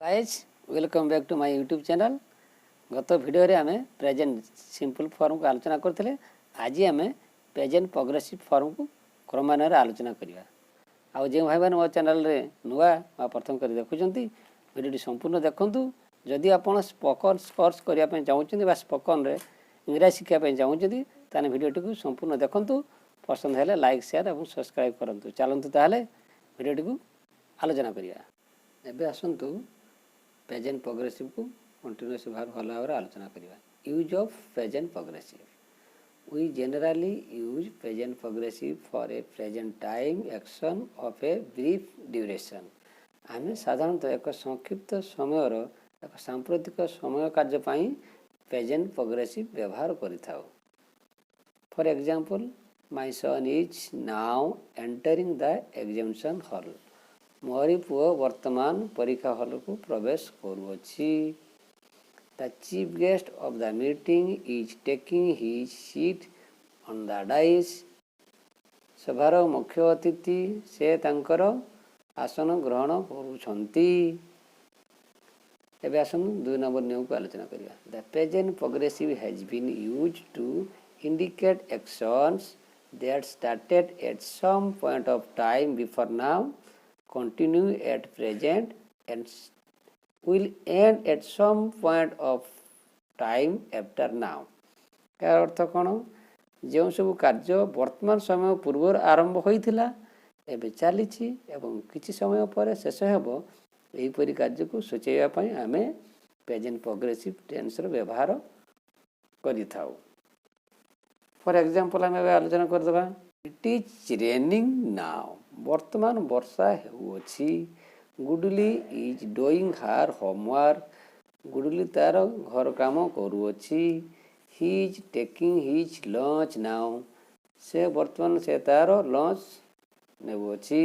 Guys welcome back to my YouTube channel. गत video रे आमे प्रेजेंट सिंपल फॉर्म को आलोचना करथिले। आज आमे प्रेजेंट प्रोग्रेसिव फॉर्म को क्रमान्वय आलोचना करिया। आ जे भाई माने मो चैनल रे नुआ प्रथम कर देखुचंती वीडियो संपूर्ण देखंतु। जदि आपण स्पोकन कोर्स करिया पे चाहउचंती बा स्पोकन रे इंग्लिश शिखिया पे चाहउचंती ताने वीडियो को संपूर्ण देखंतु। पसंद हेले लाइक शेयर और सब्सक्राइब करंतु। चलंतु ताले वीडियो को आलोचना करिया। एबे आसंतु प्रेजेंट प्रोग्रेसिव को कंटिन्यूअस भाव भल भाव आलोचना करिया। Use of present progressive. We generally use present progressive for a present time action of a brief duration. आम साधारणतः एक संक्षिप्त समय एक सांप्रतिक समय कार्य प्रेजेंट प्रोग्रेसिव व्यवहार करिथाउ। For example, my son is now entering the examination hall. मोरी पुओ वर्तमान परीक्षा हॉल को प्रवेश करुअछि। The chief guest of the meeting is taking his seat on the dais. सभार मुख्य अतिथि से तांकर आसन ग्रहण करुछंती। एबे आसन 2 नंबर नियम को आलोचना करिया। The present progressive has been used to indicate actions that started at some point of time before now, continue at present, and will end at some point of time after now। यार अर्थ कौन? जो सब कार्य वर्तमान समय पूर्व आरंभ होइथिला एबे चलीछि एवं किछि समय पर शेष हेबो, एहिपरि कार्य को सूचेଇବା ପାଇଁ आमे प्रेजेंट प्रोग्रेसिव टेंस रो व्यवहार करिथाउ। फॉर एग्जांपल आम आलोचना करदबा। It is raining now. वर्तमान वर्षा हेउछि। Gudli is doing her homework. Gudli तार घर काम करुअछि। He is taking his lunch now. से वर्तमान से तार लंच नेबुछि।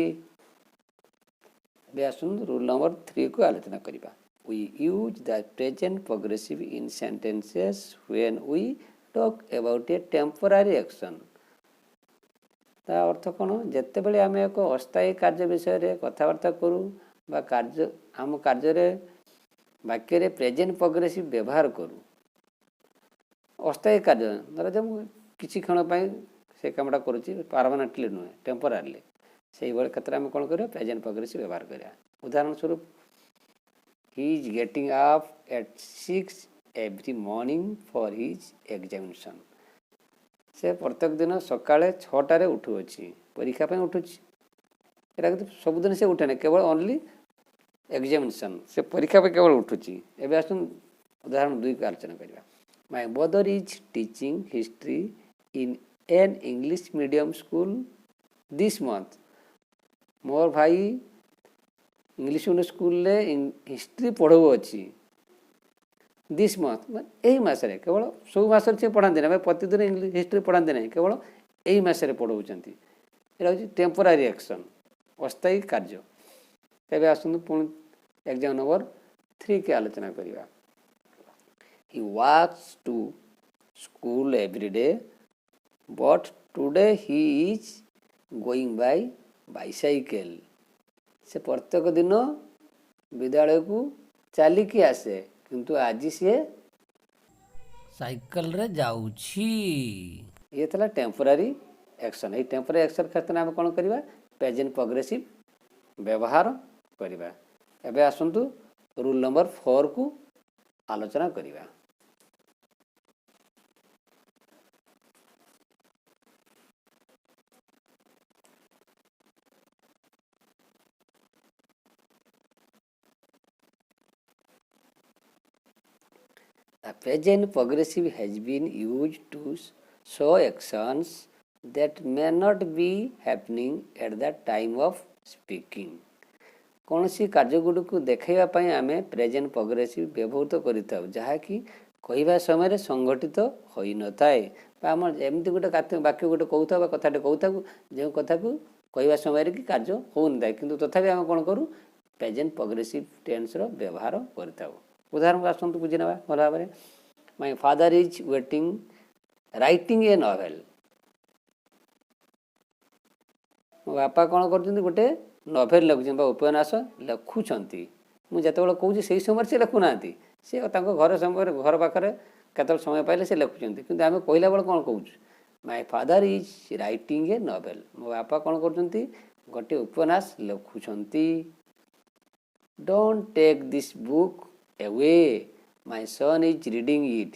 बेसुन रूल नंबर 3 को आलोचना करिबा। We use the present progressive in sentences when we talk about a temporary action. ता अर्थ कौन? जिते बड़े आम एक अस्थायी कार्य विषय कथबार्ता करूँ बा कार्य आम कार्य वाक्य प्रेजेंट प्रोग्रेसिव व्यवहार करूँ। अस्थायी कार्य धर जब किसी क्षण से कामटा करुच्ची परमानेंटली नुहे टेम्पोरारी से क्षेत्र में कौन कर प्रेजेंट प्रोग्रेसिव व्यवहार करा। उदाहरण स्वरूप, he is getting up at 6 every morning for his examination. से प्रत्येक दिन सकाळे 6टारे उठुअछि, परीक्षा पे उठुछि। एटा सबुदिन से उठे ना, केवल ओनली एग्जामिनेशन से परीक्षा पे केवल उठुछि। एबे आसुन उदाहरण 2 को आलोचना करिया। My mother is teaching history in an English medium school this month. मोर भाई इंग्लिश मीडियम स्कूल ले हिस्ट्री पढ़ाऊ अच्छी दिस मंथ, यही मसरे केवल सब मसर से पढ़ाते ना, प्रतिदिन इंग्लिश हिस्ट्री पढ़ाते ना, केवल यही मसरे पढ़ाऊँच। यहाँ हूँ टेम्पोरारी एक्शन, अस्थायी कार्य। तेज आसतु पुणी एग्जाम नंबर 3 के आलोचना करवा। He walks to school every day but today he is going by bicycle. से प्रत्येक दिन विद्यालय को चलिकी आसे, किंतु आज सी साइकिल रे जाउछि। ये थला टेम्पोरारी एक्शन। ये टेम्पोरारी एक्शन क्षेत्र में कौन करवा? प्रेजेंट प्रोग्रेसिव व्यवहार करवा। एबे आसंतु रूल नंबर 4 को आलोचना करवा। The present progressive has been used to show actions that may not be happening at the time of speaking। कौन सी कार्यगुड़ी को देखाइबा आम प्रेजेंट प्रोग्रेसिव व्यवहृत करिथाउ, जहाँकि कहवा समय संगठित होई न थाए। आम एमती गोटे वाक्य गोटे कहता कथाटे कहता जो कथा को कहवा समय कि कार्य हो न थाए, किंतु तथापि आम कौन करूँ? प्रेजेंट प्रोग्रेसिव टेंस रो व्यवहार करिथाउ। उदाहरण आसतु बुझी ना भल भाव। My father is waiting writing a novel. मो बापा कौन कर गोटे नोवेल लिखुं उपन्यास लिखुंट। मुझे कहूँ से समय से लिखुना सी घर समय घर पाखे केत समय पाइले से लिखुं कि आम कहला बेले कौन कौच my father is writing a novel मो बापा कौन कर गोटे उपन्यास लिखुंट don't take this book away my son is reading it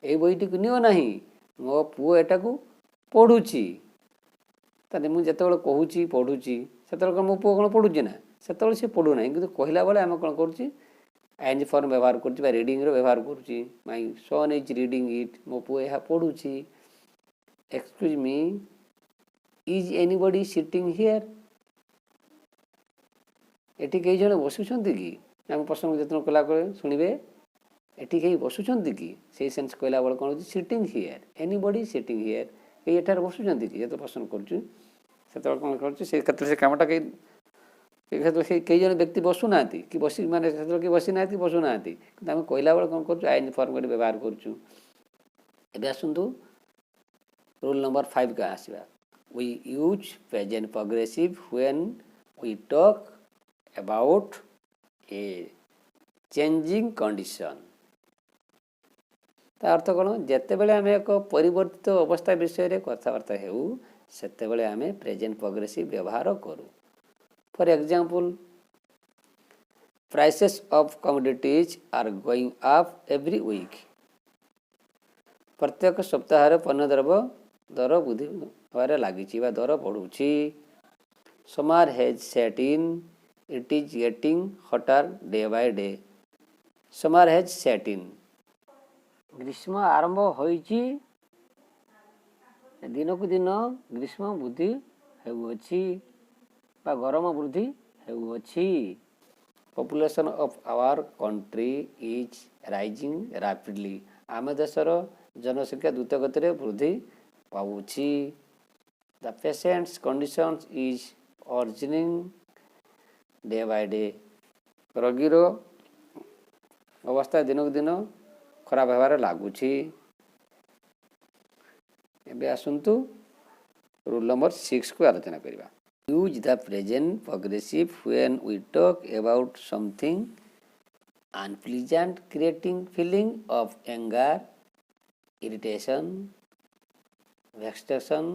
ए बईटी को नियो नहीं मो पुओ एटा को पढ़ुची ताले मुझे कहूँ पढ़ुची से मो पुओ कौन पढ़ुची ना से सी पढ़ुना कि कहला बेले आम कौन कर आईएनजी फॉर्म व्यवहार कर रीडिंग व्यवहार करुच्ची my son is reading it मो पुओ यह पढ़ुची excuse me is anybody sitting here एटी कई जन बसुंट कि आम प्रश्न जितने कला शुणे एटी कहीं बसुंट कि से सेन्स कहला बेले कौन sitting here anybody sitting here कई एठार बसुंट कि जो प्रश्न कर कौन कर कामटा कई कई जन व्यक्ति बसुना कि बस माने कि बसी ना बसुना आम कहला बेले कौन कर आईएनजी फॉर्म गोटे व्यवहार करें आसतु रूल नंबर 5 का आसवा we use present progressive when we talk about a changing condition ता अर्थ कौन जिते बड़े आम एक परिवर्तित अवस्था विषय कथबार्ता हेउ सेते बड़े आम प्रेजेंट प्रोग्रेसिव व्यवहार करूँ for example prices of commodities are going up every week प्रत्येक सप्ताह पण्य द्रव्य दर वृद्धि होबार लगी दर बढ़ुची summer has set in it is getting hotter day by day summer has set in ग्रीष्म आरंभ होइची दिन को दिन ग्रीष्म वृद्धि हेउअछि बा गरम वृद्धि हेउअछि population of our country is rising rapidly आम देशर जनसंख्या द्रुत गति वृद्धि पाउछि the patients conditions is worsening day by day रोगीर अवस्था दिन को दिन खराब होबार लगुच एबे आसंतु रूल नंबर 6 को आलोचना करिबा use the present progressive when we talk about something unpleasant creating feeling of anger irritation vexation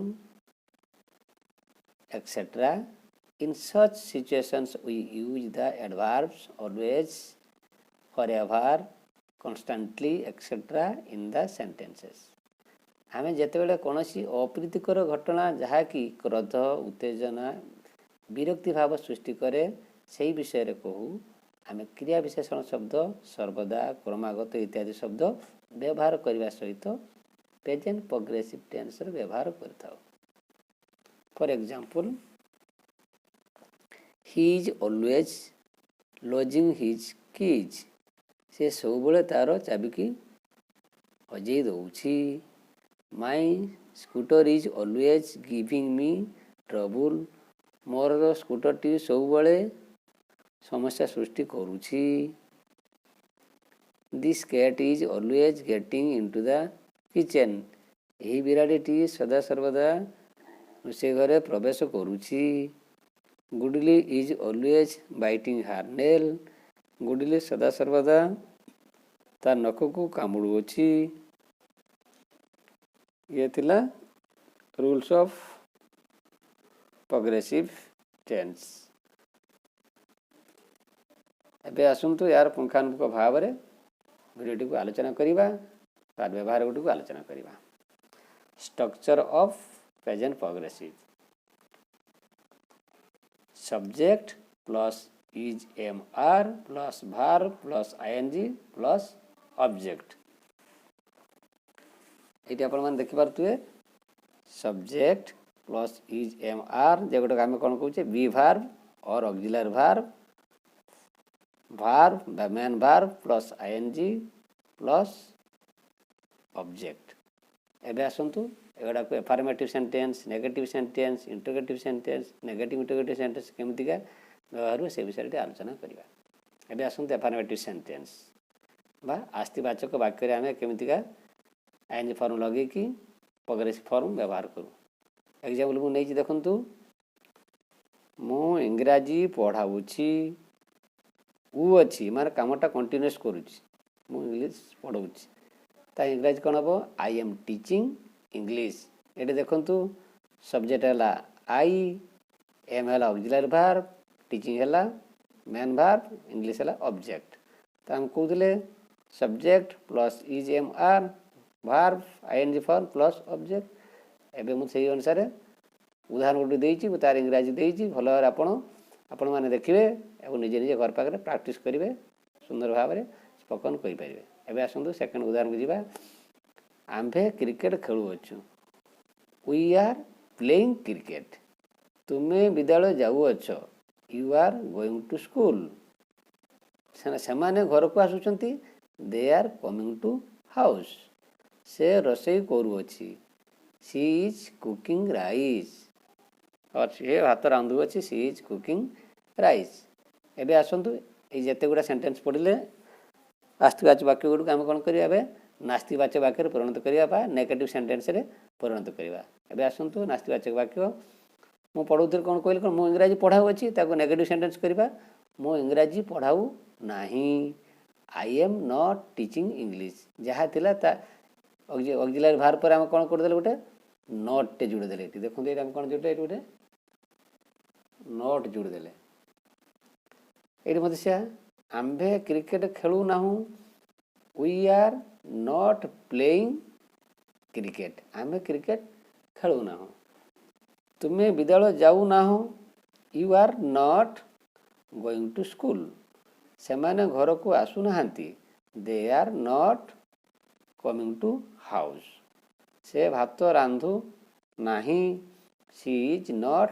etc. In such situations we use the adverbs always, forever, constantly etc. in the sentences. आम जिते कौन सी अप्रीतिकर घटना जहाँकि क्रोध उत्तेजना विरक्ति भाव सृष्टि करे से विषय कहूँ आम क्रिया विशेषण शब्द सर्वदा क्रमागत इत्यादि शब्द व्यवहार करने सहित प्रेजेंट प्रोग्रेसिव टेंस व्यवहार करता for example he is always losing his keys से सब बड़े तार चाबिकी हजई दौची my scooter is always giving me trouble मोर स्कूटर टी सब बड़े समस्या सृष्टि करुछि this cat is always getting into the kitchen यही बिराड़ी सदा सर्वदा रोषे घरे प्रवेश करुछि Gudli is always biting her nail Gudli सदा सर्वदा ता नख को कामुड़ुछि ये थिला रूल्स ऑफ प्रोग्रेसिव टेंस एबे आसंतु यार पुंखानुपुंख भाव में भिडियोटी को आलोचना करिबा तार व्यवहार गुटी को आलोचना करिबा structure of present progressive subject plus is am are plus verb plus ING plus object ये आप देखी पारे subject plus is am are जे गोटे आम कौन कहे be verb or auxiliary verb verb बा main verb plus ING plus object एबे आसंतु एगुड़ा को affirmative sentence negative sentence interrogative sentence negative interrogative sentence केमितिका व्यवहार से विषय आलोचना करवा एबे आसंतु एफर्मेटिव सेंटेंस बा आस्तिवाचक वाक्य आम केमितिका आईएनजी फॉर्म लगे कि प्रोग्रेसिव फॉर्म व्यवहार करूँ एग्जाम्पल को नहीं देखंतु मु इंग्राजी पढ़ाऊँची उ अच्छी माने कामटा कंटिन्यूअस करूची मु इंग्लिश पढ़ाऊँगी ता इंग्राजी कौन हम आई एम टीचिंग इंग्लिश ये देखु सब्जेक्ट है आई एम है ऑक्सिलरी वर्ब टीचिंग है मेन वर्ब इंग्लिश है ऑब्जेक्ट तो हम कहते subject plus is am are verb ING form plus object एबे मुझे अनुसार उदाहरण गोटे देती तार इंग्राजी देती भल भाव आपण मैंने देखिए और निजे निजे घर पाखे प्राक्ट करेंगे सुंदर भाव में स्पोकन करें। एबे आसतु सेकेंड उदाहरण को जीवा आंभे क्रिकेट खेलुअछु वी आर प्लेइंग क्रिकेट तुम्हें विद्यालय जाऊअछ you are going to school से घर को आसुचंती they are coming to house से रोषे करुअछि सी इज कुकिंग राइस और सी भात रांधुअछि सी इज कुकिंग राइस। एबे आसतु ये जिते गुड़ा सेंटेंस पढ़ले आस्तिकवाचक वाक्य गुड़ आम कौन करें नास्तिकवाचक वाक्य परिणत करवा नेगेटिव सेंटेंस रे परिणत करवा। एबे आसतु नास्तिकवाचक वाक्य मु पढ़ाऊँ कौन कहली कौन मु इंग्राजी पढ़ाऊ अच्छी नेगेटिव सेंटेंस करवा मु इंग्राजी पढ़ाऊ नाही I am not teaching English जहाँ थिला ऑक्सिलरी वर्ब पर आम कौन करदे गोटे नॉट टे जोड़देले देखो ये कौन जोड़े गोटे नॉट जोड़देले ये मत से आंभे क्रिकेट खेलु नाहु we are not playing cricket आमे क्रिकेट खेलु नाहु तुम्हें विद्यालय जाऊ नाहु you are not going to school से माने घर को आसु नहांती they are not coming to house से भात रांधु नाही she is not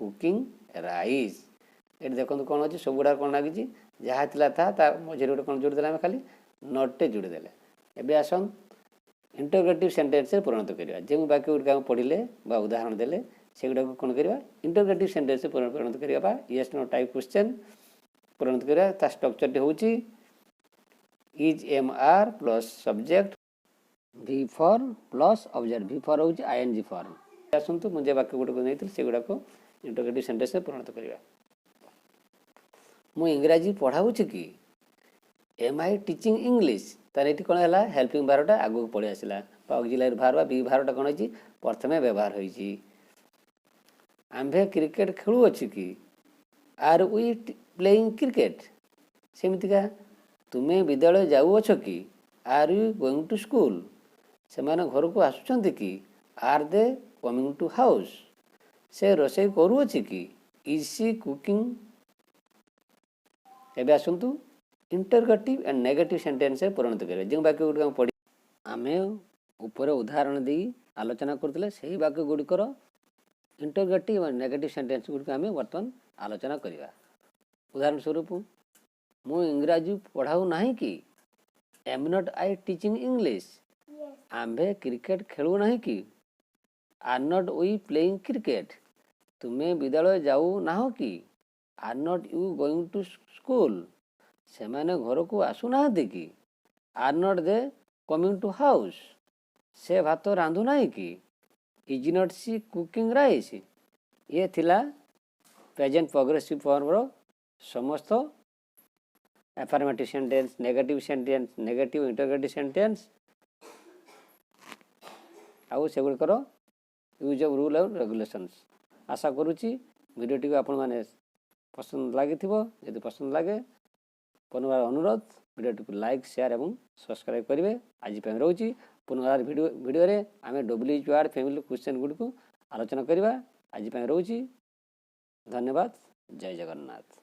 cooking rice. ये देखो कौन अच्छी सब गुड़ा कौन लगी जहाँ था मझे गोटे कौन जोड़देले आम खाली नॉटे जोड़देले। एबे आसन इंटरग्रेटिव सेंटेंस परिणत करवा जो वाक्य गुड़िक आम पढ़ले उदाहरण देले से गुड़ा कौन करवा इंटरग्रेटिव सेंटेंस परिणत करवा येस नो टाइप क्वेश्चन परिणत करवा स्ट्रक्चर होची is am are plus subject V four plus object V four होची आईएनजी फॉर्म। आसतु मुझे वाक्य गुड़क नहीं से गुड़ा इंटरग्रेटिव सेंटेंस परिणत करवा मु इंग्राजी पढ़ाऊँच कि एम आई टीचिंग इंग्लिश तार ये कौन है हेल्पिंग भारटा आगू पड़े आसला ऑक्सिलरी भार बी भारटा कौन है प्रथमे व्यवहार होती आंभे क्रिकेट खेलुअछि कि आर वी प्लेइंग क्रिकेट सेमतिका तुम्हें विद्यालय जाऊअछ कि are you going to school से माने घर को आसुचंती कि are they coming to house से रोषे करुअछि कि इज सी कुकिंग। एबे आसतु इंटरगेटिव एंड नेगेटिव सेंटेंस परिणत करें जो वाक्य गुड़िक आम पढ़ी आम ऊपर उदाहरण दे आलोचना करते से वाक्य गुड़िकर इंटरगेटिव एंड नेगेटिव सेंटेंस गुड़िक आम बर्तमान आलोचना करवा। उदाहरण स्वरूप मु इंग्राजी पढ़ाऊ नाही कि am not I teaching English आंभे क्रिकेट खेलु नाही कि are not we playing cricket तुम्हें विद्यालय जाऊ नाहो कि are not you going to school से माने घर को आसु नाहांती कि are not they coming to house से भात रांधु नाही कि is not she cooking rice. ये थिला प्रेजेंट प्रोग्रेसिव फॉर्म समस्त affirmative sentence negative interrogative sentence आउ से गुड़िकर use of rule and regulations. आशा करुच्ची भिडियोटी को आपण मैंने पसंद लगी यदि पसंद लगे पुनर्बार अनुरोध भिडियोटी को लाइक शेयर और सब्सक्राइब करेंगे। आज रोचे पुनर्बार भिडियो आम WH फैमिली क्वेश्चन गुड़ को आलोचना करवा। आज रोचे धन्यवाद। जय जगन्नाथ।